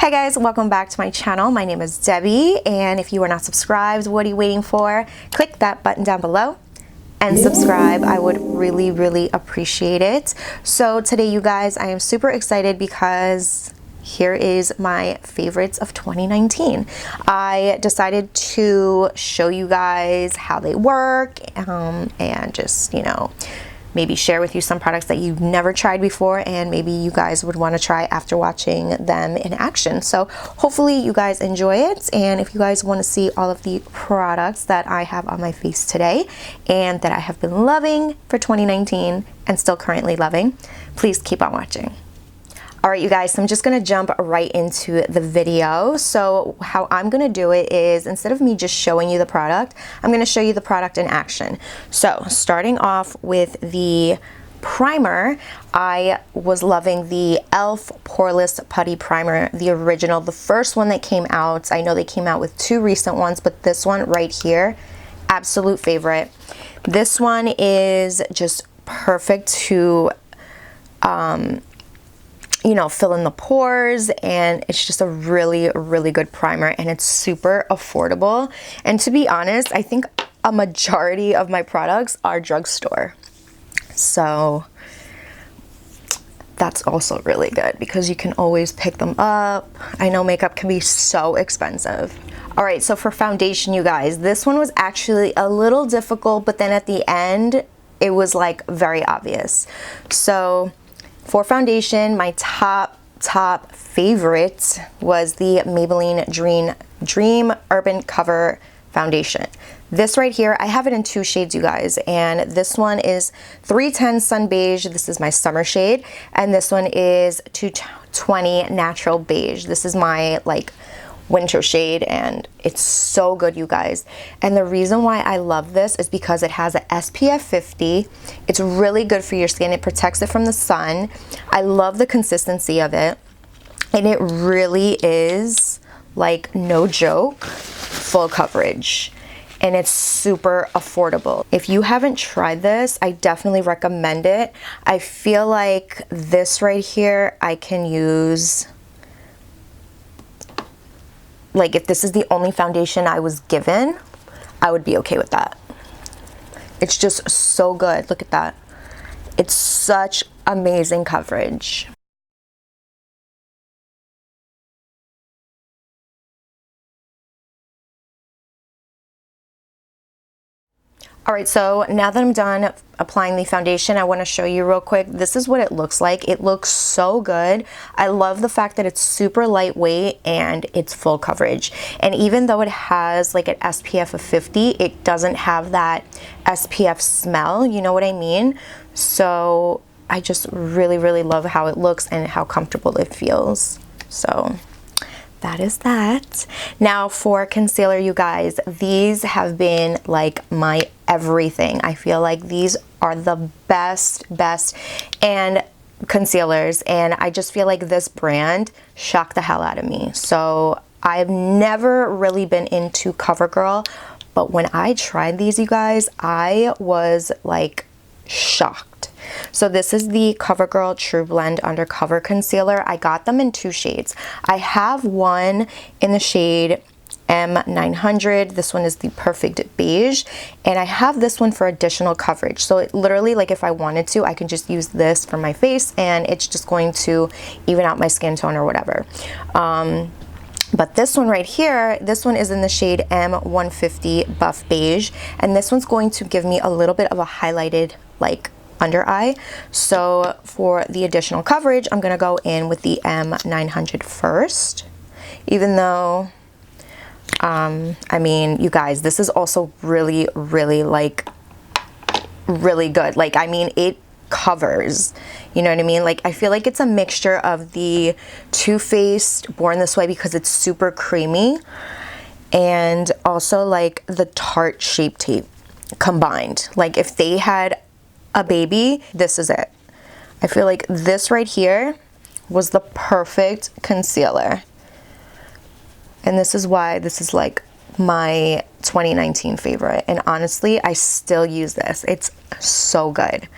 Hi guys, welcome back to my channel. My name is Debbie, and if you are not subscribed, what are you waiting for? Click that button down below and subscribe. I would really appreciate it. So today, you guys, I am super excited because here is my favorites of 2019. I decided to show you guys how they work and just, you know, maybe share with you some products that you've never tried before and maybe you guys would want to try after watching them in action. So hopefully you guys enjoy it, and if you guys want to see all of the products that I have on my face today and that I have been loving for 2019 and still currently loving, please keep on watching. All right, you guys, so I'm just gonna jump right into the video. So how I'm gonna do it is, instead of me just showing you the product, I'm gonna show you the product in action. So starting off with the primer, I was loving the e.l.f. Poreless Putty Primer, the original, the first one that came out. I know they came out with two recent ones, but this one right here, absolute favorite. This one is just perfect to, you know, fill in the pores, and it's just a really good primer, and it's super affordable. And to be honest, I think a majority of my products are drugstore, so that's also really good because you can always pick them up. I know makeup can be so expensive. All right, so for foundation, you guys, this one was actually a little difficult, but then at the end it was like very obvious. So for foundation, my top favorite was the Maybelline Dream Urban Cover Foundation. This right here, I have it in two shades, you guys, and this one is 310 Sun Beige. This is my summer shade, and this one is 220 Natural Beige. This is my like winter shade, and it's so good, you guys. And the reason why I love this is because it has a SPF 50. It's really good for your skin. It protects it from the sun. I love the consistency of it, and it really is, like, no joke, full coverage, and it's super affordable. If you haven't tried this, I definitely recommend it. I feel like this right here I can use, like, if this is the only foundation I was given, I would be okay with that. It's just so good. Look at that. It's such amazing coverage. All right, so now that I'm done applying the foundation, I want to show you real quick. This is what it looks like. It looks so good. I love the fact that it's super lightweight and it's full coverage. And even though it has like an SPF of 50, it doesn't have that SPF smell, you know what I mean? So I just really love how it looks and how comfortable it feels. So that is that. Now for concealer, you guys, these have been like my everything. I feel like these are the best and concealers, and I just feel like this brand shocked the hell out of me. So I've never really been into Covergirl, but when I tried these, you guys, I was like shocked. So this is the Covergirl True Blend Undercover Concealer. I got them in two shades. I have one in the shade M900. This one is the Perfect Beige, and I have this one for additional coverage. So it literally, like, if I wanted to, I can just use this for my face, and it's just going to even out my skin tone or whatever. But this one right here, this one is in the shade M150 Buff Beige, and this one's going to give me a little bit of a highlighted, like, under eye. So for the additional coverage, I'm gonna go in with the M900 first, even though I mean, you guys, this is also really like really good. Like, I mean, it covers, you know what I mean? Like, I feel like it's a mixture of the Too Faced Born This Way because it's super creamy, and also like the Tarte Shape Tape combined. Like, if they had a baby, this is it. I feel like this right here was the perfect concealer, and this is why this is like my 2019 favorite. And honestly, I still use this. It's so good.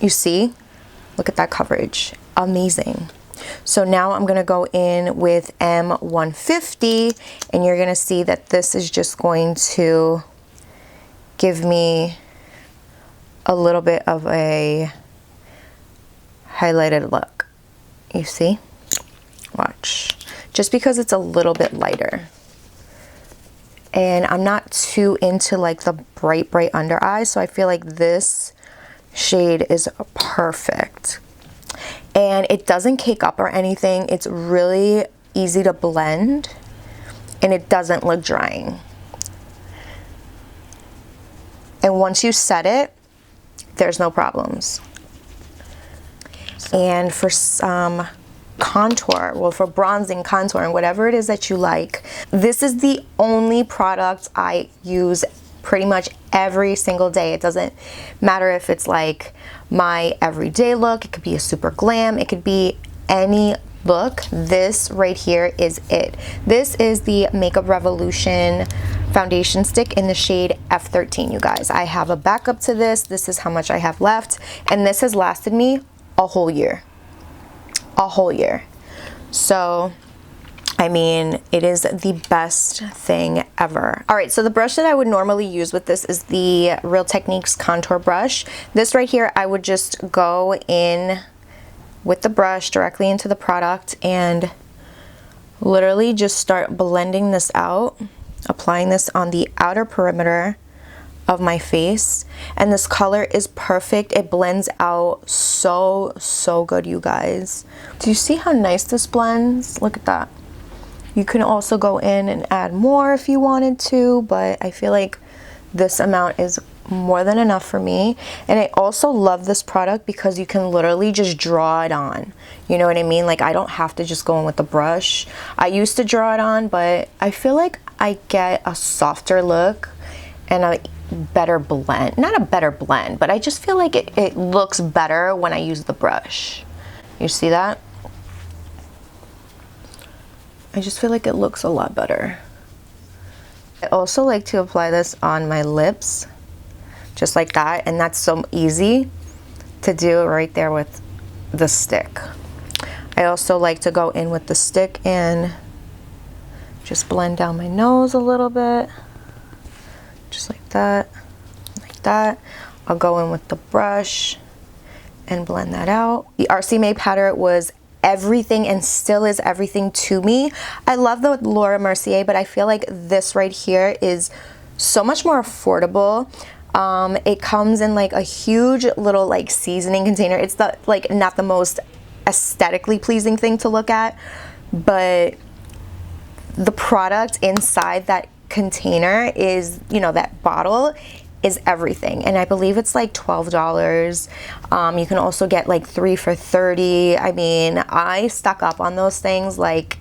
You see, look at that coverage, amazing. So now I'm gonna go in with M150, and you're gonna see that this is just going to give me a little bit of a highlighted look. You see? Watch. Just because it's a little bit lighter. And I'm not too into like the bright under eye, so I feel like this shade is perfect. And it doesn't cake up or anything. It's really easy to blend, and it doesn't look drying. And once you set it, there's no problems. And for some contour, well, for bronzing, contouring, whatever it is that you like, this is the only product I use pretty much every single day. It doesn't matter if it's like my everyday look, it could be a super glam, it could be any look. This right here is it. This is the Makeup Revolution foundation stick in the shade F13, you guys. I have a backup to this. This is how much I have left, and this has lasted me a whole year. A whole year. So I mean, it is the best thing ever. All right, so the brush that I would normally use with this is the Real Techniques contour brush. This right here, I would just go in with the brush directly into the product and literally just start blending this out, applying this on the outer perimeter of my face. And this color is perfect. It blends out so good, you guys. Do you see how nice this blends? Look at that. You can also go in and add more if you wanted to, but I feel like this amount is more than enough for me. And I also love this product because you can literally just draw it on. You know what I mean? Like, I don't have to just go in with the brush. I used to draw it on, but I feel like I get a softer look and a better blend. Not a better blend, but I just feel like it looks better when I use the brush. You see that? I just feel like it looks a lot better. I also like to apply this on my lips, just like that, and that's so easy to do right there with the stick. I also like to go in with the stick and just blend down my nose a little bit, just like that, like that. I'll go in with the brush and blend that out. The RCMA powder was everything and still is everything to me. I love the Laura Mercier, but I feel like this right here is so much more affordable. It comes in like a huge little like seasoning container. It's the like not the most aesthetically pleasing thing to look at, but the product inside that container is, you know, that bottle is everything, and I believe it's like $12. You can also get like 3 for $30. I mean, I stock up on those things. Like,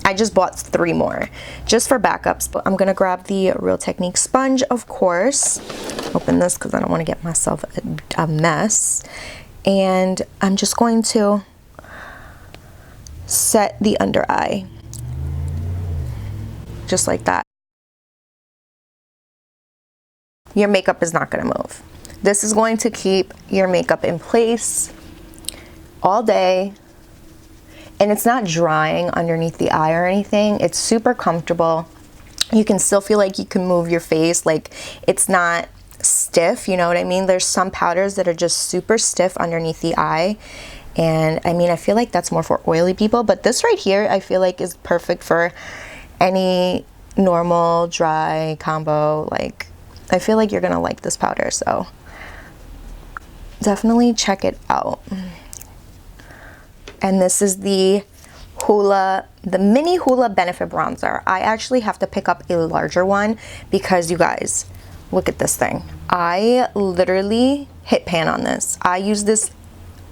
I just bought 3 more just for backups. But I'm gonna grab the Real Techniques sponge, of course. Open this because I don't want to get myself a mess, and I'm just going to set the under eye just like that. Your makeup is not going to move. This is going to keep your makeup in place all day, and it's not drying underneath the eye or anything. It's super comfortable. You can still feel like you can move your face, like it's not stiff, you know what I mean? There's some powders that are just super stiff underneath the eye, and I mean, I feel like that's more for oily people, but this right here I feel like is perfect for any normal dry combo. Like, I feel like you're gonna like this powder, so definitely check it out. And this is the Hoola, the mini Hoola Benefit Bronzer. I actually have to pick up a larger one because, you guys, look at this thing. I literally hit pan on this. I use this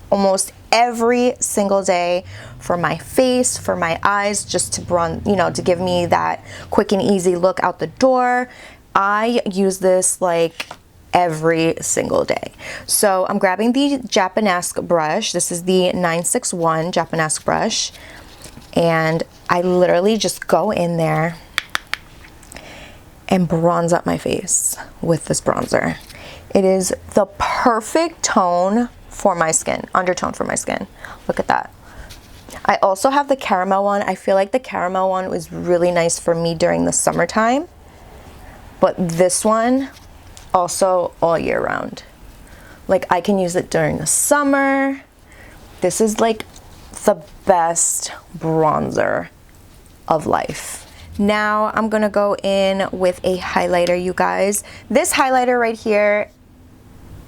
almost every single day for my face, for my eyes, just to bronze, you know, to give me that quick and easy look out the door. I use this like every single day. So I'm grabbing the Japanesque brush. This is the 961 Japanesque brush. And I literally just go in there and bronze up my face with this bronzer. It is the perfect tone for my skin, undertone for my skin. Look at that. I also have the caramel one. I feel like the caramel one was really nice for me during the summertime, but this one also all year round. Like I can use it during the summer. This is like the best bronzer of life. Now I'm gonna go in with a highlighter, you guys. This highlighter right here,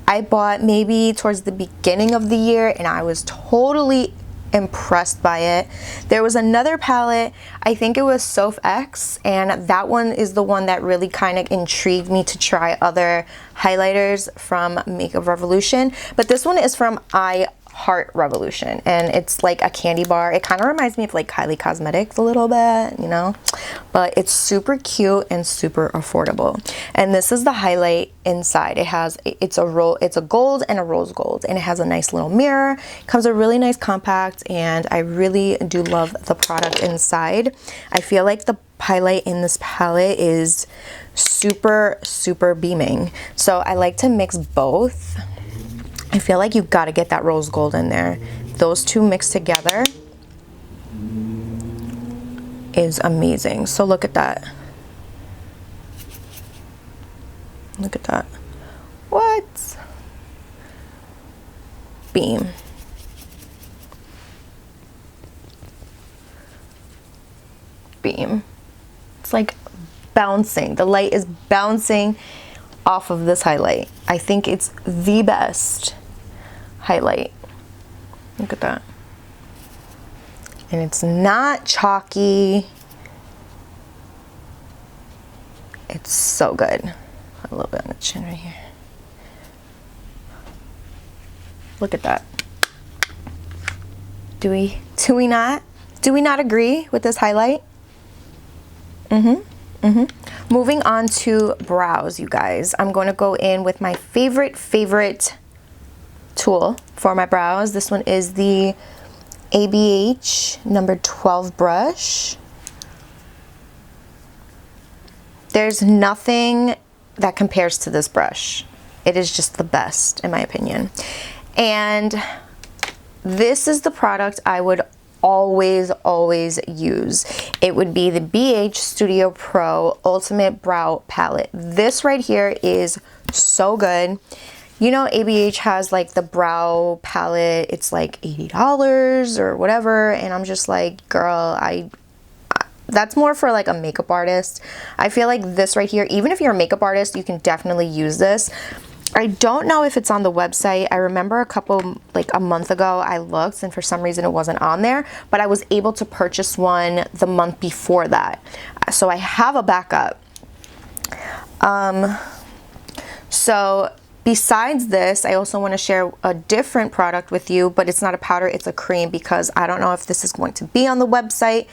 I bought maybe towards the beginning of the year and I was totally impressed by it. There was another palette, I think it was Soph X, and that one is the one that really kind of intrigued me to try other highlighters from Makeup Revolution. But this one is from I Heart Revolution, and it's like a candy bar. It kind of reminds me of like Kylie Cosmetics a little bit, you know, but it's super cute and super affordable. And this is the highlight inside. It's a gold and a rose gold, and it has a nice little mirror. It comes a really nice compact, and I really do love the product inside. I feel like the highlight in this palette is super beaming, so I like to mix both. I feel like you gotta get that rose gold in there. Those two mixed together is amazing. So look at that. Look at that. What? Beam. Beam. It's like bouncing. The light is bouncing off of this highlight. I think it's the best highlight. Look at that. And it's not chalky. It's so good. A little bit on the chin right here. Look at that. Do we not agree with this highlight? Moving on to brows, you guys. I'm going to go in with my favorite tool for my brows. This one is the ABH number 12 brush. There's nothing that compares to this brush. It is just the best, in my opinion. And this is the product I would always use. It would be the BH Studio Pro Ultimate Brow Palette. This right here is so good. You know, ABH has like the brow palette, it's like $80 or whatever, and I'm just like, girl, that's more for like a makeup artist. I feel like this right here, even if you're a makeup artist, you can definitely use this. I don't know if it's on the website. I remember a month ago I looked and for some reason it wasn't on there, but I was able to purchase one the month before that. So I have a backup. So besides this, I also want to share a different product with you, but it's not a powder, it's a cream, because I don't know if this is going to be on the website.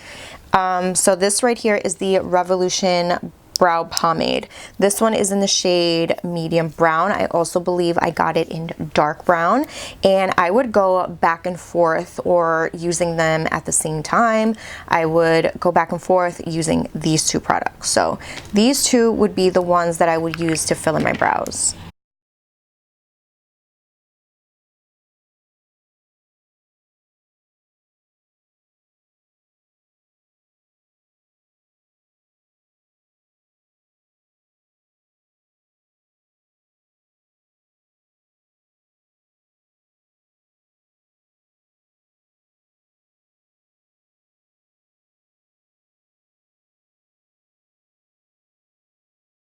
So this right here is the Revolution Brow Pomade. This one is in the shade medium brown. I also believe I got it in dark brown, and I would go back and forth or using them at the same time. I would go back and forth using these two products. So these two would be the ones that I would use to fill in my brows.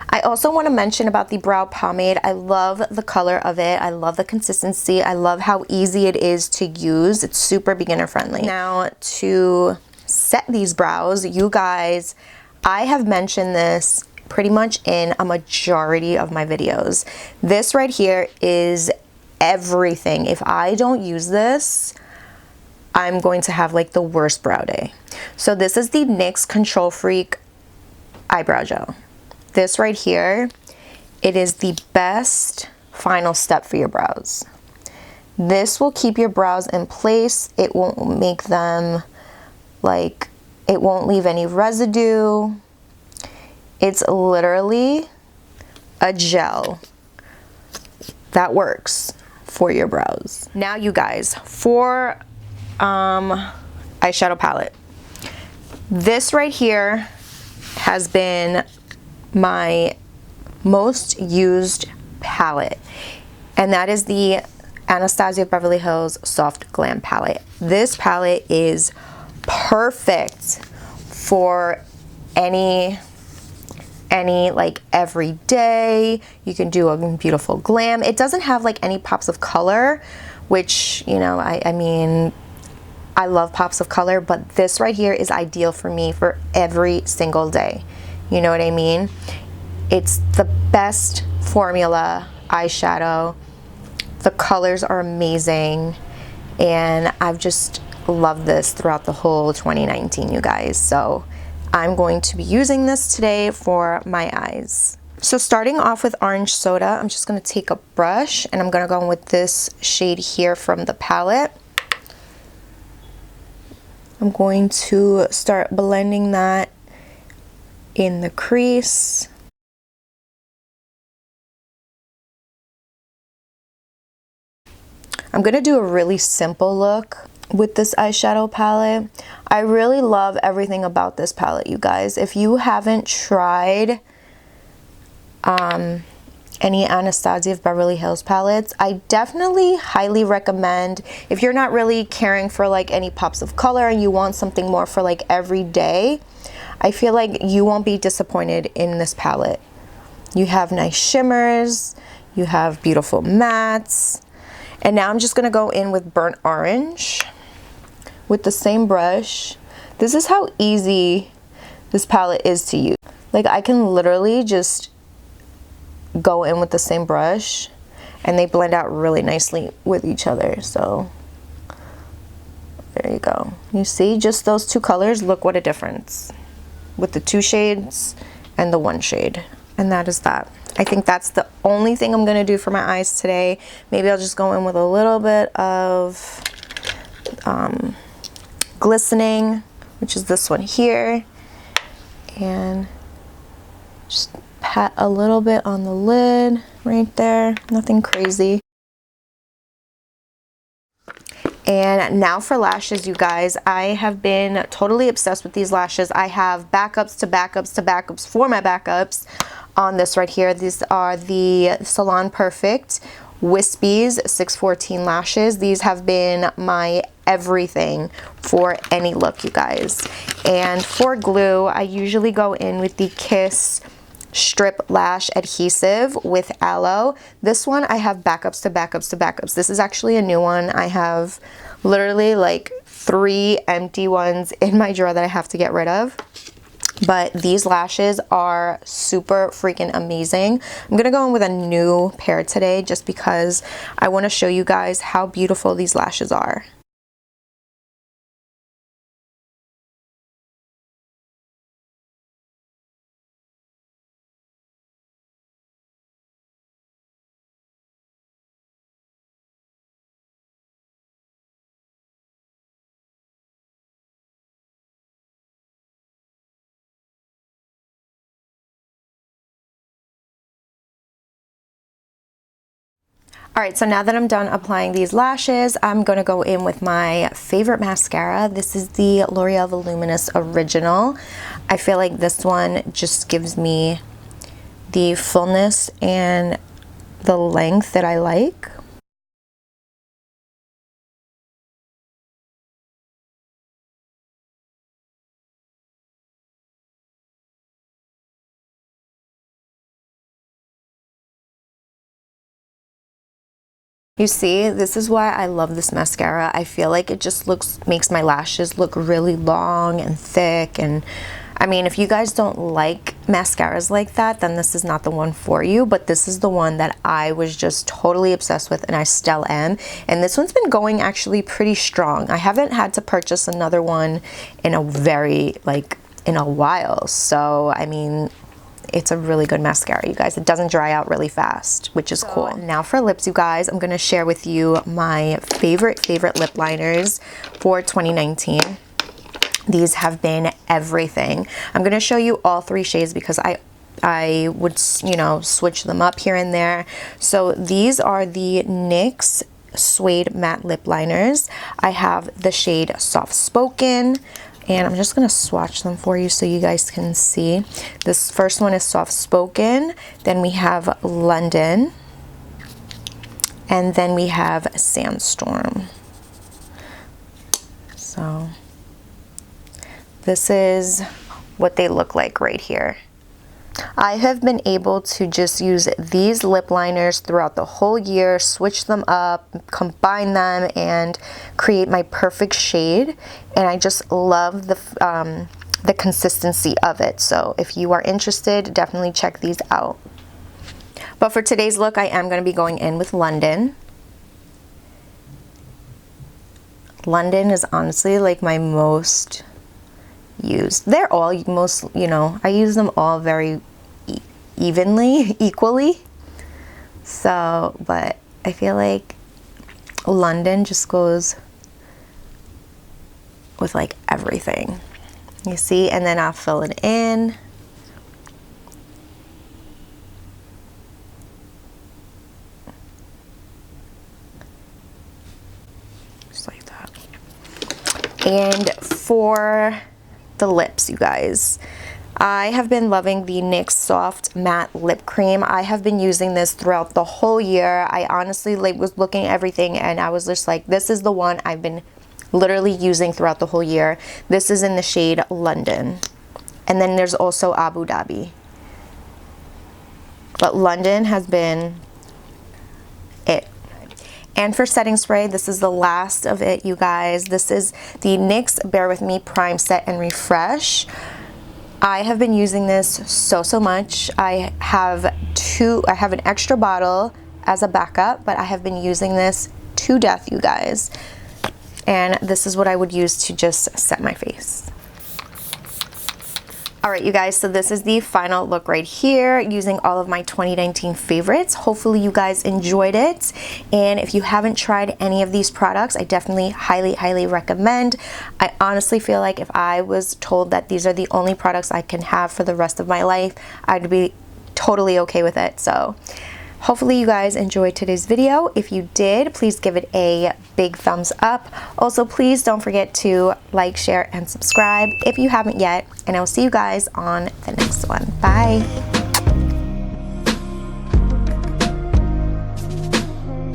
I also want to mention about the brow pomade. I love the color of it. I love the consistency. I love how easy it is to use. It's super beginner friendly. Now to set these brows, you guys, I have mentioned this pretty much in a majority of my videos. This right here is everything. If I don't use this, I'm going to have like the worst brow day. So this is the NYX Control Freak eyebrow gel. This right here, it is the best final step for your brows. This will keep your brows in place. It won't make them like, it won't leave any residue. It's literally a gel that works for your brows. Now you guys, for eyeshadow palette. This right here has been my most used palette, and that is the Anastasia Beverly Hills Soft Glam palette. This palette is perfect for any like everyday. You can do a beautiful glam. It doesn't have like any pops of color, which, you know, I mean, I love pops of color, but this right here is ideal for me for every single day. You know what I mean? It's the best formula eyeshadow. The colors are amazing, and I've just loved this throughout the whole 2019, you guys. So I'm going to be using this today for my eyes. So starting off with orange soda, I'm just going to take a brush and I'm going to go in with this shade here from the palette. I'm going to start blending that in the crease. I'm going to do a really simple look with this eyeshadow palette. I really love everything about this palette, you guys. If you haven't tried any Anastasia of Beverly Hills palettes, I definitely highly recommend, if you're not really caring for like any pops of color and you want something more for like every day, I feel like you won't be disappointed in this palette. You have nice shimmers, you have beautiful mattes, and now I'm just gonna go in with burnt orange with the same brush. This is how easy this palette is to use. Like, I can literally just go in with the same brush and they blend out really nicely with each other. So there you go. You see, just those two colors, look what a difference with the two shades and the one shade. And that is that. I think that's the only thing I'm gonna do for my eyes today. Maybe I'll just go in with a little bit of glistening, which is this one here, and just pat a little bit on the lid right there. Nothing crazy. And now for lashes, you guys. I have been totally obsessed with these lashes. I have backups to backups to backups for my backups on this right here. These are the Salon Perfect Wispies 614 lashes. These have been my everything for any look, you guys. And for glue, I usually go in with the Kiss Strip Lash Adhesive with Aloe. This one I have backups to backups to backups. This is actually a new one. I have literally like 3 empty ones in my drawer that I have to get rid of. But these lashes are super freaking amazing. I'm gonna go in with a new pair today just because I want to show you guys how beautiful these lashes are. All right, so now that I'm done applying these lashes, I'm gonna go in with my favorite mascara. This is the L'Oreal Voluminous Original. I feel like this one just gives me the fullness and the length that I like. You see, this is why I love this mascara. I feel like it just makes my lashes look really long and thick. And I mean, if you guys don't like mascaras like that, then this is not the one for you. But this is the one that I was just totally obsessed with, and I still am. And this one's been going actually pretty strong. I haven't had to purchase another one in a while. So, I mean, it's a really good mascara, you guys. It doesn't dry out really fast, which is cool. Now for lips, you guys, I'm gonna share with you my favorite lip liners for 2019. These have been everything. I'm gonna show you all 3 shades because I would, you know, switch them up here and there. So these are the NYX Suede matte lip liners. I have the shade Soft Spoken, and I'm just gonna swatch them for you so you guys can see. This first one is Soft Spoken, then we have London, and then we have Sandstorm. So this is what they look like right here. I have been able to just use these lip liners throughout the whole year, switch them up, combine them, and create my perfect shade. And I just love the consistency of it. So if you are interested, definitely check these out. But for today's look, I am going to be going in with London. London is honestly like my most used. They're all most, you know, I use them all very equally. So, but I feel like London just goes with like everything. You see, and then I'll fill it in. Just like that. And for the lips, you guys, I have been loving the NYX Soft Matte Lip Cream. I have been using this throughout the whole year. I honestly like was looking at everything and I was just like, this is the one I've been literally using throughout the whole year. This is in the shade London. And then there's also Abu Dhabi. But London has been it. And for setting spray, this is the last of it, you guys. This is the NYX Bear With Me Prime Set and Refresh. I have been using this so much. I have an extra bottle as a backup, but I have been using this to death, you guys. And this is what I would use to just set my face. All right, you guys, so this is the final look right here using all of my 2019 favorites. Hopefully you guys enjoyed it. And if you haven't tried any of these products, I definitely highly recommend. I honestly feel like if I was told that these are the only products I can have for the rest of my life, I'd be totally okay with it. So hopefully you guys enjoyed today's video. If you did, please give it a big thumbs up. Also, please don't forget to like, share, and subscribe if you haven't yet. And I'll see you guys on the next one. Bye.